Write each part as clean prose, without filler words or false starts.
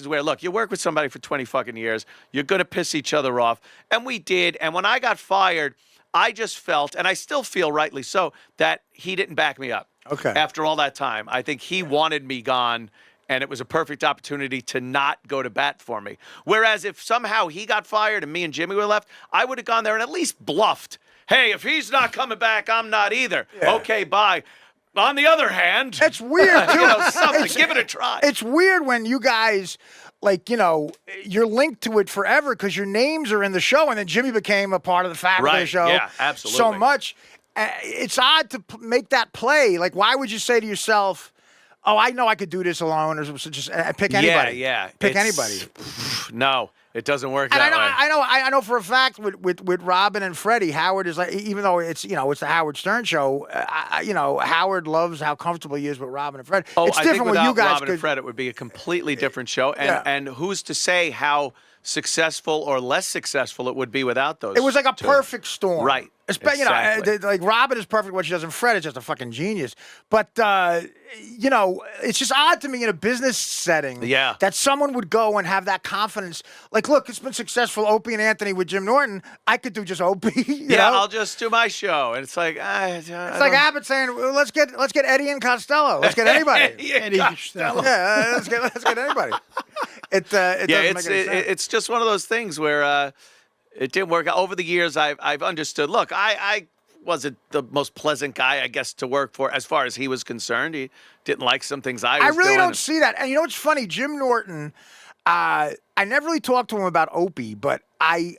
where, look, you work with somebody for 20 fucking years, you're going to piss each other off. And we did. And when I got fired, I just felt, and I still feel rightly so, that he didn't back me up. Okay. After all that time, I think he wanted me gone, and it was a perfect opportunity to not go to bat for me. Whereas if somehow he got fired and me and Jimmy were left, I would have gone there and at least bluffed. Hey, if he's not coming back, I'm not either. Yeah. Okay, bye. On the other hand, it's weird too. Give it a try. It's weird when you guys, like, you're linked to it forever because your names are in the show, and then Jimmy became a part of the fabric of the show. Yeah, absolutely. So much. It's odd to make that play. Like, why would you say to yourself, "Oh, I know I could do this alone," or just pick anybody? Yeah. Pick anybody. No. It doesn't work and that way. I know for a fact with Robin and Freddie, Howard is like, even though it's it's the Howard Stern show, Howard loves how comfortable he is with Robin and Fred. Oh, it's I different think without you guys Robin and Fred, it would be a completely different show. And who's to say how successful or less successful it would be without those? It was like a two. Perfect storm, right? Exactly. Like Robin is perfect what she does, and Fred is just a fucking genius. But it's just odd to me in a business setting, that someone would go and have that confidence. Like, look, it's been successful. Opie and Anthony with Jim Norton. I could do just Opie. You know? I'll just do my show. And it's like it's like Abbott saying, well, let's get Eddie and Costello. Let's get anybody. Eddie Costello. Yeah, let's get anybody. It doesn't make any sense. It's just one of those things where it didn't work out. Over the years, I've understood. Look, I wasn't the most pleasant guy, I guess, to work for as far as he was concerned. He didn't like some things I was doing. I really don't see that. And you know what's funny? Jim Norton, I never really talked to him about Opie, but I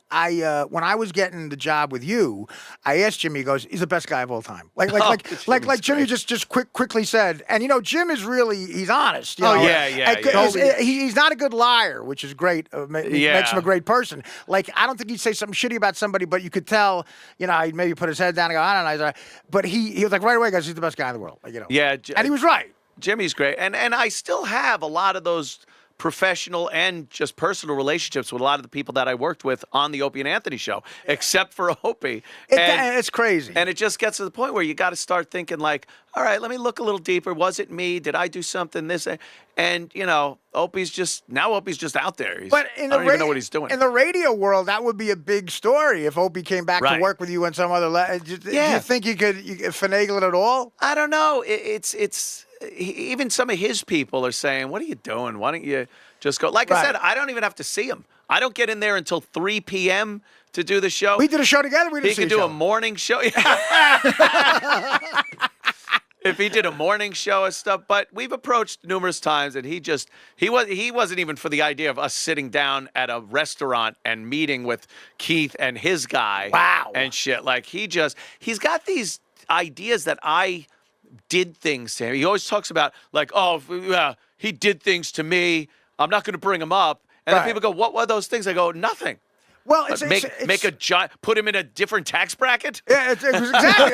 when I was getting the job with you, I asked Jimmy. He goes, "He's the best guy of all time." Like Jimmy just quickly said. And Jim is he's honest. He's not a good liar, which is great. Makes him a great person. Like, I don't think he'd say something shitty about somebody, but you could tell. He'd maybe put his head down and go, "I don't know." But he was like right away, guys, he's the best guy in the world. Yeah, and he was right. Jimmy's great, and I still have a lot of those professional and just personal relationships with a lot of the people that I worked with on the Opie and Anthony show, except for Opie. It's crazy. And it just gets to the point where you got to start thinking like, all right, let me look a little deeper. Was it me? Did I do something? And Opie's just out there. I don't even know what he's doing. In the radio world, that would be a big story if Opie came back to work with you on some other level. Do you think you could finagle it at all? I don't know. Even some of his people are saying, what are you doing? Why don't you just go? Like I said, I don't even have to see him. I don't get in there until 3 p.m. to do the show. We did a show together. He could do a morning show. If he did a morning show and stuff, but we've approached numerous times, and he wasn't even for the idea of us sitting down at a restaurant and meeting with Keith and his guy. Wow. And shit. Like, he's got these ideas that I did things to him. He always talks about like, he did things to me. I'm not going to bring him up. And then people go, what were those things? I go, nothing. Well, put him in a different tax bracket. Yeah, it's exactly.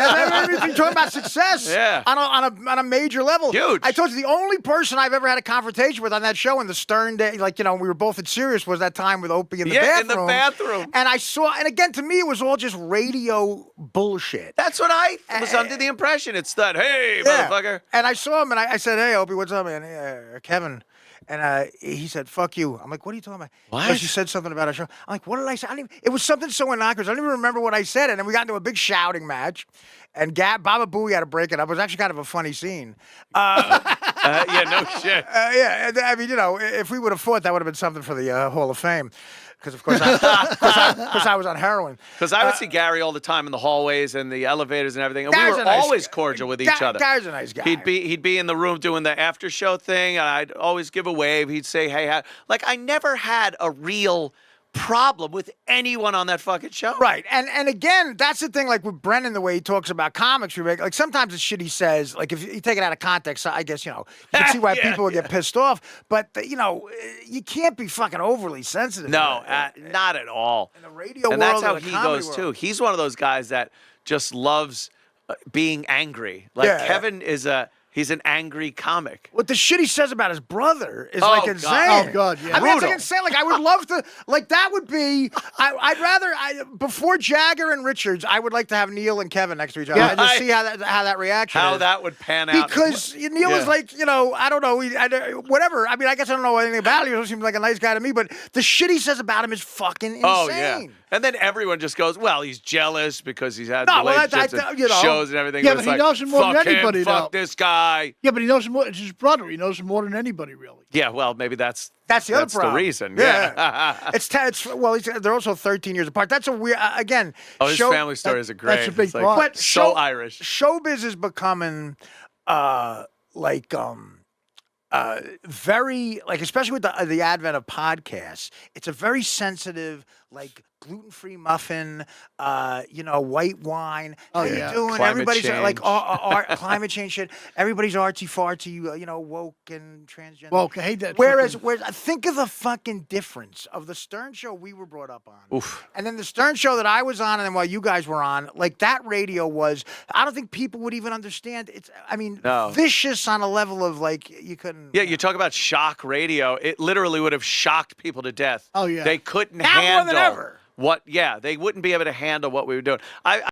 You're talking about success. Yeah. On a major level. Huge. I told you the only person I've ever had a confrontation with on that show in the Stern day, we were both at Sirius, was that time with Opie in the bathroom. In the bathroom. And again, to me, it was all just radio bullshit. That's what I was under the impression. It's that, hey, motherfucker. And I saw him and I said, hey, Opie, what's up, man? Kevin. And he said, fuck you. I'm like, what are you talking about? What? Because you said something about our show. I'm like, what did I say? It was something so innocuous. I don't even remember what I said. And then we got into a big shouting match. And Baba Booey had to break it up. It was actually kind of a funny scene. No shit. I mean, if we would have fought, that would have been something for the Hall of Fame. Because, of course, I was on heroin. Because I would see Gary all the time in the hallways and the elevators and everything. And we were always cordial with each other. Gary's a nice guy. He'd be in the room doing the after show thing, and I'd always give a wave. He'd say, hey, I never had a real problem with anyone on that fucking show. Right. And again, that's the thing, like with Brennan, the way he talks about comics, like sometimes the shit he says, like if you take it out of context, I guess, you can see why people would get pissed off. But, you can't be fucking overly sensitive. No, not at all. In the radio world. And that's how he goes, too. He's one of those guys that just loves being angry. Like Kevin is He's an angry comic. What the shit he says about his brother is Oh, like God. insane. Oh, God, yeah. I mean, it's Brutal. like insane. Like, I would love to, like, that would be, I'd rather, before Jagger and Richards, I would like to have Neil and Kevin next to each other. Yeah. And just see how that reaction How is. that would pan out. Because Neil is like, I don't know, whatever. I mean, I guess I don't know anything about him. He seems like a nice guy to me, but the shit he says about him is fucking insane. Oh, yeah. And then everyone just goes, well, he's jealous because he's had No, well, relationships and shows and everything. Yeah, It's but he like, knows him more than fuck him, anybody, fuck though. this guy. Yeah, but he knows him more. It's his brother. He knows him more than anybody, really. Yeah, well, maybe that's the other problem. the reason. Yeah. They're also 13 years apart. That's a weird, again. Oh, his family stories are great. that's a big It's like, part. But so Irish. Showbiz is becoming very especially with the advent of podcasts. It's a very sensitive, like gluten-free muffin, white wine. Oh, How you yeah. doing? Climate Everybody's like change. climate change shit. Everybody's artsy-fartsy, woke and transgender. Well, I hate that. Whereas think of the fucking difference of the Stern Show we were brought up on. Oof. And then the Stern Show that I was on, and then while you guys were on, like that radio was, I don't think people would even understand. No. Vicious on a level of like, you couldn't. Yeah, you talk about shock radio. It literally would have shocked people to death. Oh, yeah. They couldn't Now more handle than ever. they wouldn't be able to handle what we were doing.